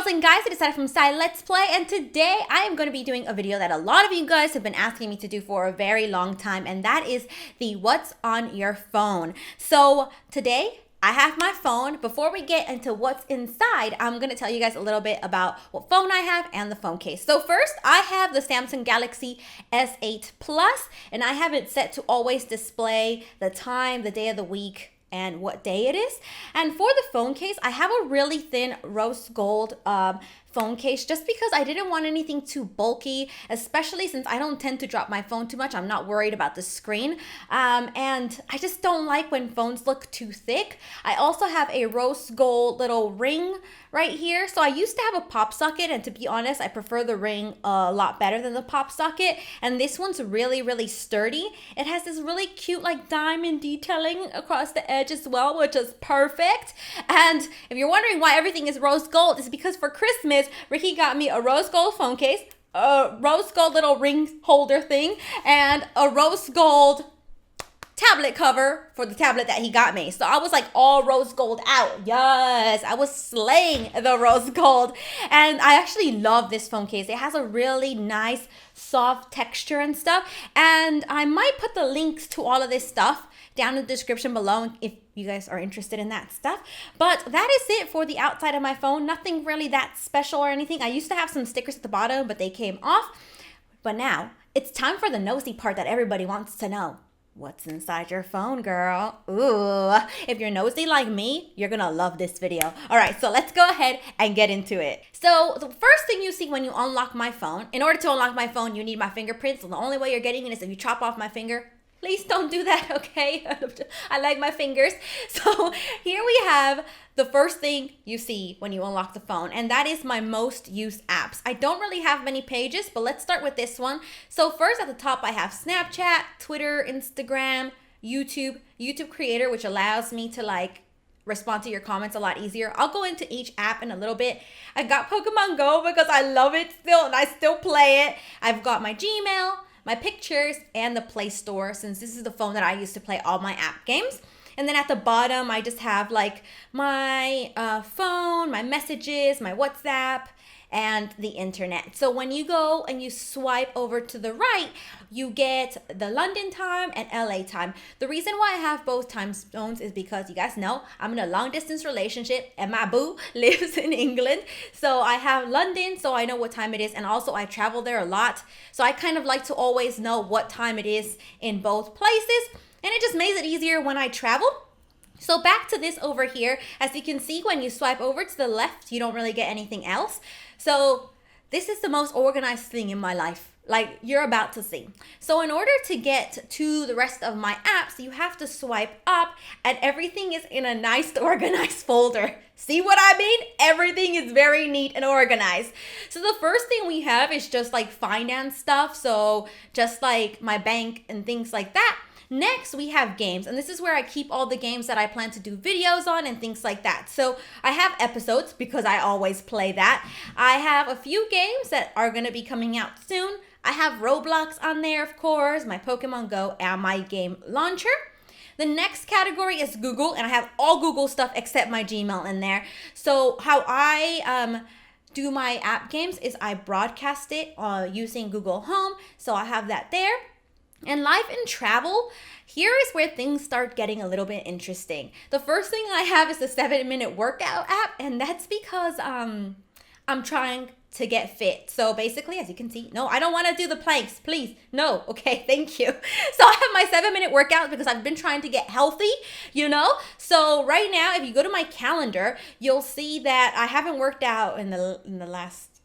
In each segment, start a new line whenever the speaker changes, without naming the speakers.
girls and guys, it is Zaira from ZaiLetsPlay, and today I am going to be doing a video that a lot of you guys have been asking me to do for a very long time, and that is the what's on your phone. So today I have my phone. Before we get into what's inside, I'm going to tell you guys a little bit about what phone I have and the phone case. So first, I have the Samsung Galaxy S8 Plus, and I have it set to always display the time, the day of the week, and what day it is. And for the phone case, I have a really thin rose gold phone case just because I didn't want anything too bulky, especially since I don't tend to drop my phone too much. I'm not worried about the screen, and I just don't like when phones look too thick. I also have a rose gold little ring right here. So I used to have a pop socket, and to be honest, I prefer the ring a lot better than the pop socket, and this one's really sturdy. It has this really cute like diamond detailing across the edge as well, which is perfect. And if you're wondering why everything is rose gold, it's because for Christmas Ricky got me a rose gold phone case, a rose gold little ring holder thing, and a rose gold tablet cover for the tablet that he got me. So I was like all rose gold out. Yes, I was slaying the rose gold. And I actually love this phone case. It has a really nice soft texture and stuff. And I might put the links to all of this stuff down in the description below if you guys are interested in that stuff. But that is it for the outside of my phone. Nothing really that special or anything. I used to have some stickers at the bottom, but they came off. But now it's time for the nosy part that everybody wants to know. What's inside your phone, girl? Ooh, if you're nosy like me, you're gonna love this video. All right, so let's go ahead and get into it. So the first thing you see when you unlock my phone, in order to unlock my phone, you need my fingerprints. So the only way you're getting it is if you chop off my finger. Please don't do that, okay? I like my fingers. So here we have the first thing you see when you unlock the phone, and that is my most used apps. I don't really have many pages, but let's start with this one. So first at the top, I have Snapchat, Twitter, Instagram, YouTube Creator, which allows me to like respond to your comments a lot easier. I'll go into each app in a little bit. I got Pokemon Go because I love it still, and I still play it. I've got my Gmail, my pictures, and the Play Store, since this is the phone that I use to play all my app games. And then at the bottom, I just have like my phone, my messages, my WhatsApp, and the internet. So when you go and you swipe over to the right, you get the London time and LA time. The reason why I have both time zones is because you guys know I'm in a long distance relationship and my boo lives in England. So I have London, so I know what time it is, and also I travel there a lot. So I kind of like to always know what time it is in both places, and it just makes it easier when I travel. So back to this over here, as you can see, when you swipe over to the left, you don't really get anything else. So this is the most organized thing in my life, like you're about to see. So in order to get to the rest of my apps, you have to swipe up, and everything is in a nice organized folder. See what I mean? Everything is very neat and organized. So the first thing we have is just like finance stuff. So just like my bank and things like that. Next, we have games, and this is where I keep all the games that I plan to do videos on and things like that. So I have episodes because I always play that. I have a few games that are going to be coming out soon. I have Roblox on there, of course, my Pokemon Go, and my game launcher. The next category is Google, and I have all Google stuff except my Gmail in there. So how I do my app games is I broadcast it using Google Home. So I have that there. And life and travel, here is where things start getting a little bit interesting. The first thing I have is the 7-minute workout app, and that's because I'm trying to get fit. So basically, as you can see, no, I don't want to do the planks, please. No, okay, thank you. So I have my 7-minute workout because I've been trying to get healthy, you know? So right now, if you go to my calendar, you'll see that I haven't worked out in the last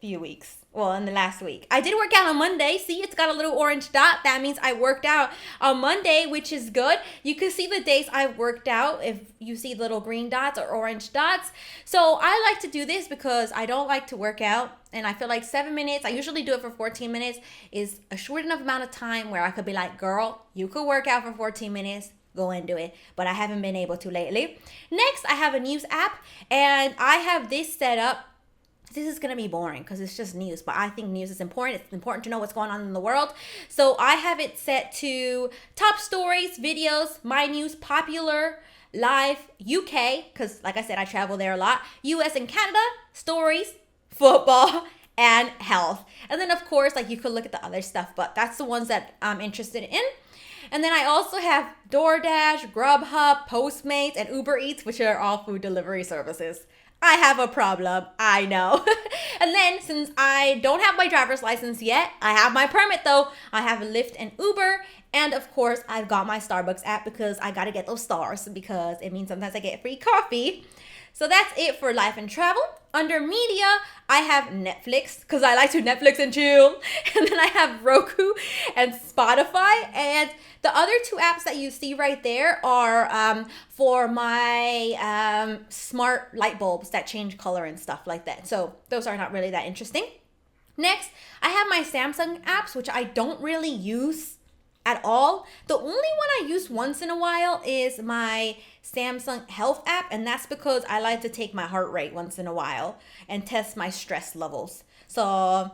few weeks. Well, in the last week. I did work out on Monday. See, it's got a little orange dot. That means I worked out on Monday, which is good. You can see the days I worked out if you see little green dots or orange dots. So I like to do this because I don't like to work out. And I feel like 7 minutes, I usually do it for 14 minutes, is a short enough amount of time where I could be like, girl, you could work out for 14 minutes. Go and do it. But I haven't been able to lately. Next, I have a news app, and I have this set up. This is going to be boring because it's just news, but I think news is important. It's important to know what's going on in the world. So I have it set to top stories, videos, my news, popular, Live UK, because like I said, I travel there a lot. US and Canada, stories, football, and health. And then of course, like you could look at the other stuff, but that's the ones that I'm interested in. And then I also have DoorDash, Grubhub, Postmates, and Uber Eats, which are all food delivery services. I have a problem, I know. And then since I don't have my driver's license yet, I have my permit though. I have Lyft and Uber. And of course, I've got my Starbucks app because I gotta get those stars because it means sometimes I get free coffee. So that's it for life and travel. Under media, I have Netflix because I like to Netflix and chill. And then I have Roku and Spotify. And the other two apps that you see right there are for my smart light bulbs that change color and stuff like that. So those are not really that interesting. Next, I have my Samsung apps, which I don't really use at all. The only one I use once in a while is my Samsung Health app, and that's because I like to take my heart rate once in a while and test my stress levels. So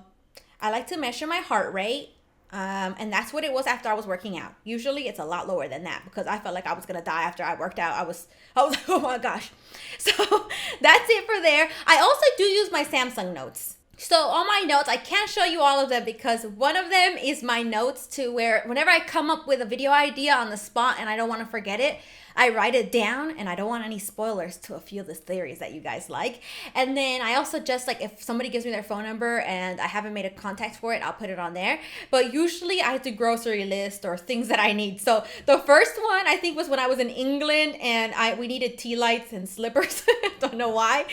I like to measure my heart rate, and that's what it was after I was working out. Usually it's a lot lower than that because I felt like I was gonna die after I worked out. I was like, oh my gosh. So that's it for there. I also do use my Samsung Notes. So on my notes, I can't show you all of them because one of them is my notes to where whenever I come up with a video idea on the spot and I don't want to forget it, I write it down, and I don't want any spoilers to a few of the theories that you guys like. And then I also just like if somebody gives me their phone number and I haven't made a contact for it, I'll put it on there. But usually I have to grocery list or things that I need. So the first one I think was when I was in England and we needed tea lights and slippers. Don't know why.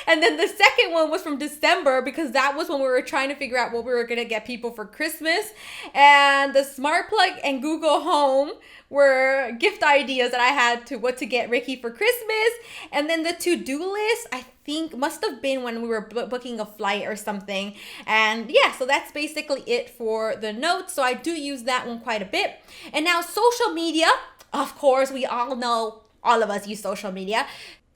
And then the second one was from December because that was when we were trying to figure out what we were gonna get people for Christmas. And the smart plug and Google Home were gift ideas that I had to what to get Ricky for Christmas. And then the to-do list, I think must have been when we were booking a flight or something. And yeah, so that's basically it for the notes. So I do use that one quite a bit. And now social media, of course, we all know, all of us use social media.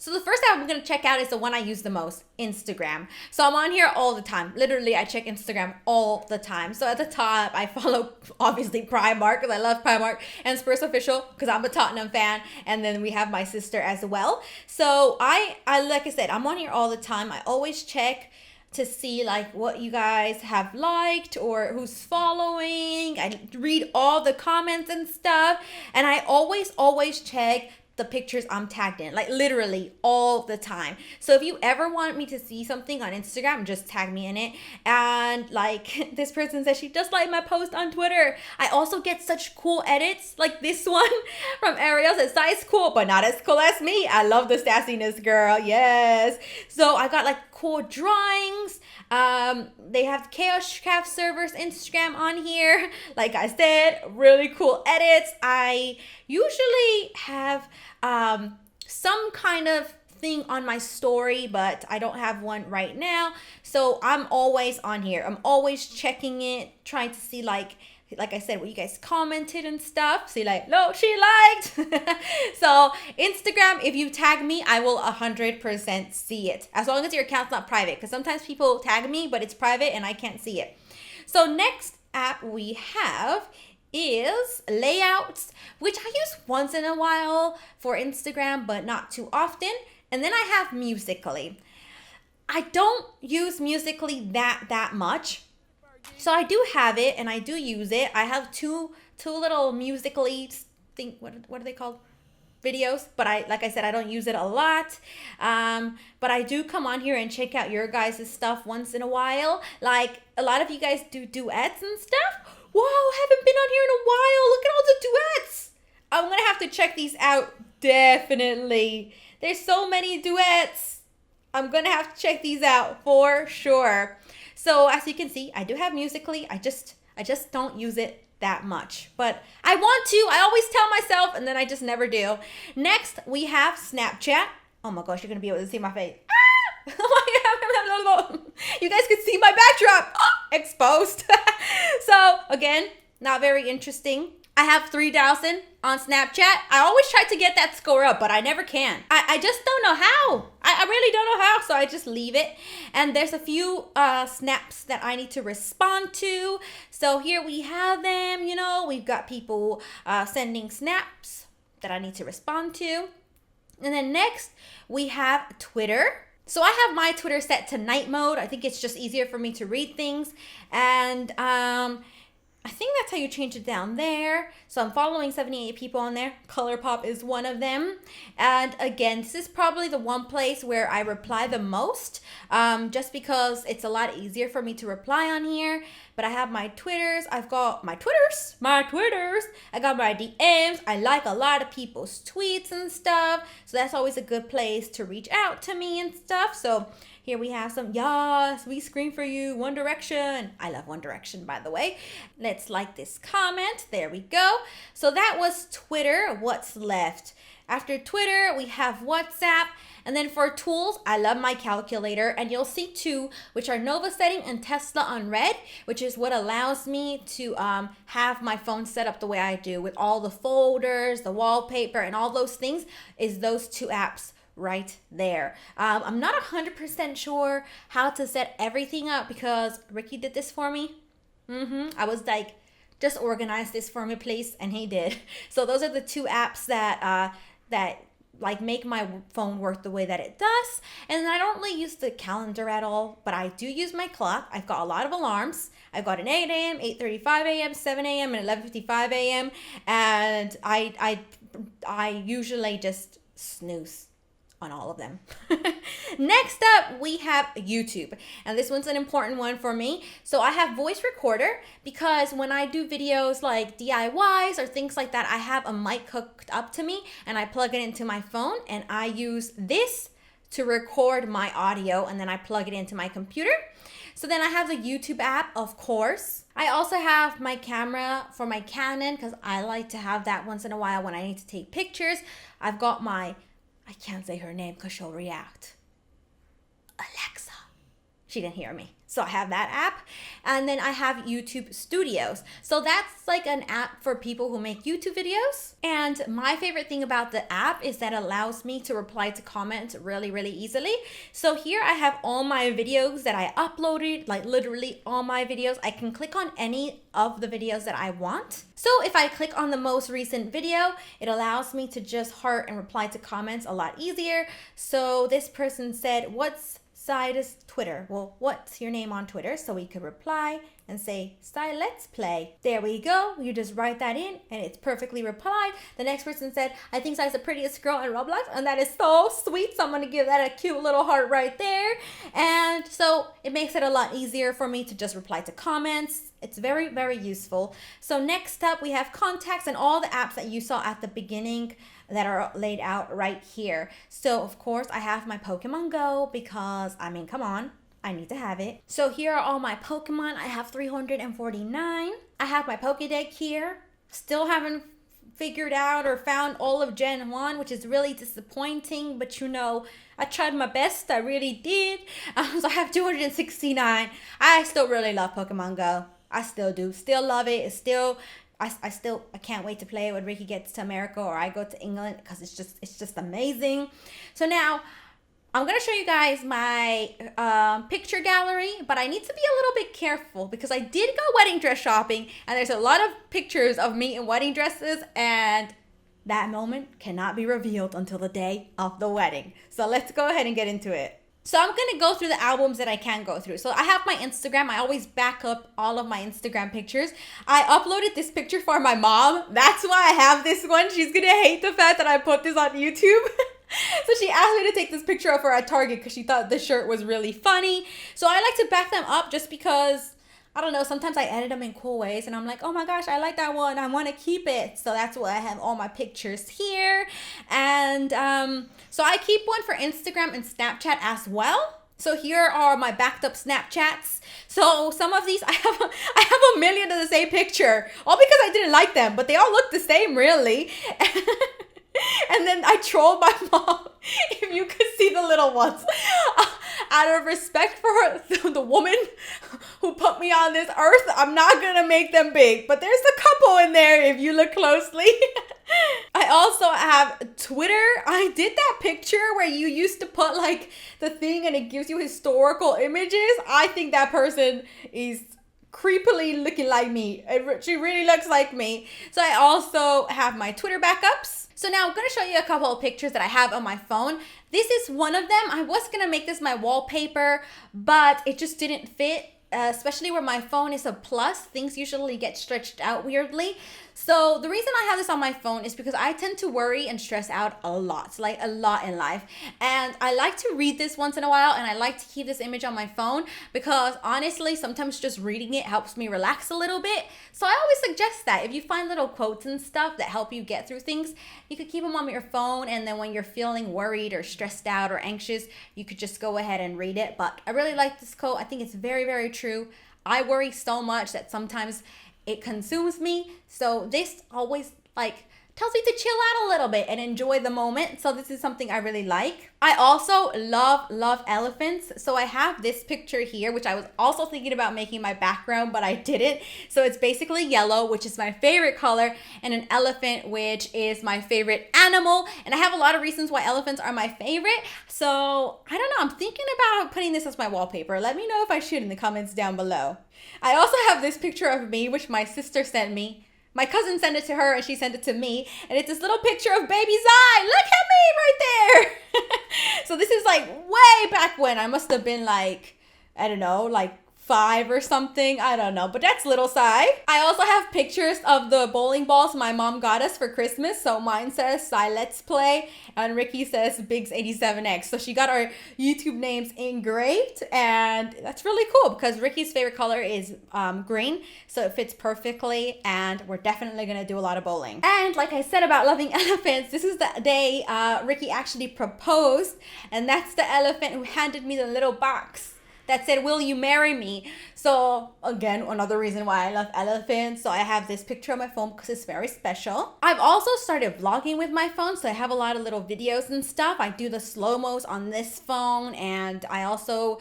So the first app I'm going to check out is the one I use the most, Instagram. So I'm on here all the time. Literally, I check Instagram all the time. So at the top, I follow, obviously, Primark, because I love Primark, and Spurs Official, because I'm a Tottenham fan. And then we have my sister as well. So I like I said, I'm on here all the time. I always check to see like what you guys have liked or who's following. I read all the comments and stuff. And I always check the pictures I'm tagged in, like literally all the time. So if you ever want me to see something on Instagram, just tag me in it. And like this person says she just liked my post on Twitter. I also get such cool edits like this one from Ariel says size cool, but not as cool as me. I love the sassiness, girl. Yes. So I got like cool drawings. They have Chaos Craft Servers Instagram on here. Like I said, really cool edits. I usually have some kind of thing on my story, but I don't have one right now. So I'm always on here. I'm always checking it, trying to see like I said, what you guys commented and stuff. See like, no, she liked. So Instagram, if you tag me, I will 100% see it. As long as your account's not private. Because sometimes people tag me, but it's private and I can't see it. So next app we have is Layouts, which I use once in a while for Instagram, but not too often. And then I have Musical.ly. I don't use Musical.ly that much. So I do have it and I do use it. I have two little Musical.ly what are they called? Videos, but like I said, I don't use it a lot. But I do come on here and check out your guys' stuff once in a while. Like a lot of you guys do duets and stuff. Whoa, haven't been on here in a while. Look at all the duets. I'm gonna have to check these out, definitely. There's so many duets. I'm gonna have to check these out for sure. So as you can see, I do have Musical.ly. I just don't use it that much, but I want to. I always tell myself and then I just never do. Next, we have Snapchat. Oh my gosh, you're gonna be able to see my face. Ah! Oh my God. You guys could see my backdrop. Exposed. So again, not very interesting. I have 3,000 on Snapchat. I always try to get that score up, but I never can. I just don't know how. I really don't know how, so I just leave it. And there's a few snaps that I need to respond to. So here we have them, you know. We've got people sending snaps that I need to respond to. And then next we have Twitter. So I have my Twitter set to night mode. I think it's just easier for me to read things. And I think that's how you change it down there. So I'm following 78 people on there. ColourPop is one of them. And again, this is probably the one place where I reply the most, just because it's a lot easier for me to reply on here. But I have my Twitters. I've got my Twitters. I got my DMs. I like a lot of people's tweets and stuff. So that's always a good place to reach out to me and stuff. So here we have some, yes, we scream for you, One Direction. I love One Direction, by the way. Let's like this comment. There we go. So that was Twitter. What's left? After Twitter, we have WhatsApp. And then for tools, I love my calculator. And you'll see two, which are Nova setting and Tesla on red, which is what allows me to have my phone set up the way I do with all the folders, the wallpaper, and all those things, is those two apps right there. I'm not 100% sure how to set everything up because Ricky did this for me. I was like, just organize this for me, please, and he did. So those are the two apps that like make my phone work the way that it does. And I don't really use the calendar at all, but I do use my clock. I've got a lot of alarms. I've got an 8 a.m., 8:35 a.m., 7 a.m., and 11:55 a.m. And I usually just snooze on all of them. Next up, we have YouTube. And this one's an important one for me. So I have voice recorder because when I do videos like DIYs or things like that, I have a mic hooked up to me and I plug it into my phone and I use this to record my audio and then I plug it into my computer. So then I have the YouTube app, of course. I also have my camera for my Canon because I like to have that once in a while when I need to take pictures. I've got my, I can't say her name because she'll react, Alexa. She didn't hear me. So I have that app. And then I have YouTube Studios. So that's like an app for people who make YouTube videos. And my favorite thing about the app is that it allows me to reply to comments really, really easily. So here I have all my videos that I uploaded, like literally all my videos. I can click on any of the videos that I want. So if I click on the most recent video, it allows me to just heart and reply to comments a lot easier. So this person said, what's Zai's Twitter? Well, what's your name on Twitter? So we could reply and say ZaiLetsPlay. There we go. You just write that in and it's perfectly replied. The next person said, I think Zai's the prettiest girl in Roblox, and that is so sweet. So I'm gonna give that a cute little heart right there. And so it makes it a lot easier for me to just reply to comments. It's very, very useful. So next up we have contacts and all the apps that you saw at the beginning that are laid out right here. So of course I have my Pokemon Go because, I mean, come on, I need to have it. So here are all my Pokemon. I have 349. I have my Pokédex here. Still haven't figured out or found all of Gen 1, which is really disappointing, but you know, I tried my best, I really did. So I have 269. I still really love Pokemon Go. I still do, still love it. It's still, I can't wait to play it when Ricky gets to America or I go to England because it's just amazing. So now I'm gonna show you guys my picture gallery, but I need to be a little bit careful because I did go wedding dress shopping and there's a lot of pictures of me in wedding dresses and that moment cannot be revealed until the day of the wedding. So let's go ahead and get into it. So I'm gonna go through the albums that I can go through. So I have my Instagram. I always back up all of my Instagram pictures. I uploaded this picture for my mom. That's why I have this one. She's gonna hate the fact that I put this on YouTube. So she asked me to take this picture of her at Target because she thought the shirt was really funny. So I like to back them up just because, I don't know, sometimes I edit them in cool ways and I'm like, oh my gosh, I like that one, I want to keep it. So that's why I have all my pictures here. And so I keep one for Instagram and Snapchat as well. So here are my backed up Snapchats. So some of these, I have a million of the same picture, all because I didn't like them, but they all look the same really. And then I trolled my mom, if you could see the little ones. Out of respect for her, the woman who put me on this earth, I'm not gonna make them big, but there's a couple in there if you look closely. I also have Twitter. I did that picture where you used to put like the thing and it gives you historical images. I think that person is creepily looking like me. She really looks like me. So I also have my Twitter backups. So now I'm going to show you a couple of pictures that I have on my phone. This is one of them. I was going to make this my wallpaper, but it just didn't fit. Especially where my phone is a plus, things usually get stretched out weirdly. So the reason I have this on my phone is because I tend to worry and stress out a lot, like a lot in life. And I like to read this once in a while, and I like to keep this image on my phone because honestly, sometimes just reading it helps me relax a little bit. So I always suggest that if you find little quotes and stuff that help you get through things, you could keep them on your phone, and then when you're feeling worried or stressed out or anxious, you could just go ahead and read it. But I really like this quote. I think it's very, very true. I worry so much that sometimes it consumes me. So this always tells me to chill out a little bit and enjoy the moment. So this is something I really like. I also love elephants. So I have this picture here, which I was also thinking about making my background, but I didn't. So it's basically yellow, which is my favorite color, and an elephant, which is my favorite animal. And I have a lot of reasons why elephants are my favorite. So I don't know, I'm thinking about putting this as my wallpaper. Let me know if I should in the comments down below. I also have this picture of me, which my sister sent me. My cousin sent it to her and she sent it to me. And it's this little picture of baby Zai. Look at me right there. So this is like way back when. I must have been like, I don't know, like 5 or something. I don't know, but that's little Zai. I also have pictures of the bowling balls my mom got us for Christmas. So mine says ZaiLetsPlay and Ricky says Biggs87X. So she got our YouTube names engraved, and that's really cool because Ricky's favorite color is green. So it fits perfectly, and we're definitely gonna do a lot of bowling. And like I said about loving elephants, this is the day Ricky actually proposed, and that's the elephant who handed me the little box that said, "Will you marry me?" So again, another reason why I love elephants. So I have this picture on my phone because it's very special. I've also started vlogging with my phone. So I have a lot of little videos and stuff. I do the slow-mos on this phone, and I also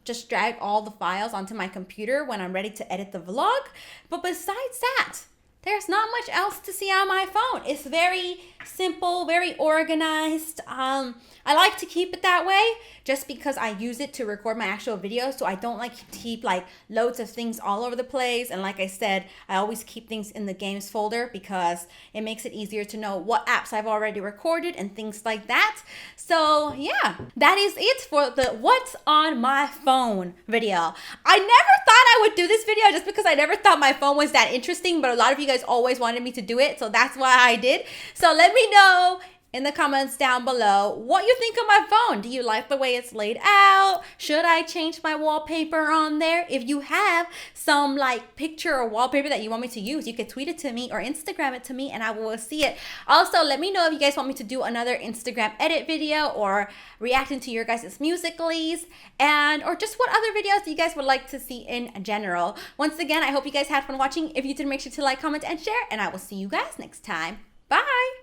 just drag all the files onto my computer when I'm ready to edit the vlog. But besides that, there's not much else to see on my phone. It's very simple, very organized. I like to keep it that way just because I use it to record my actual videos. So I don't like to keep like loads of things all over the place. And like I said, I always keep things in the games folder because it makes it easier to know what apps I've already recorded and things like that. So yeah, that is it for the what's on my phone video. I never thought I would do this video just because I never thought my phone was that interesting, but a lot of you guys always wanted me to do it. So that's why I did. So let me know in the comments down below what you think of my phone. Do you like the way it's laid out? Should I change my wallpaper on there? If you have some like picture or wallpaper that you want me to use, you could tweet it to me or Instagram it to me and I will see it. Also, let me know if you guys want me to do another Instagram edit video or reacting to your guys' musicallys, and or just what other videos you guys would like to see in general. Once again, I hope you guys had fun watching. If you did, make sure to like, comment, and share, and I will see you guys next time. Bye!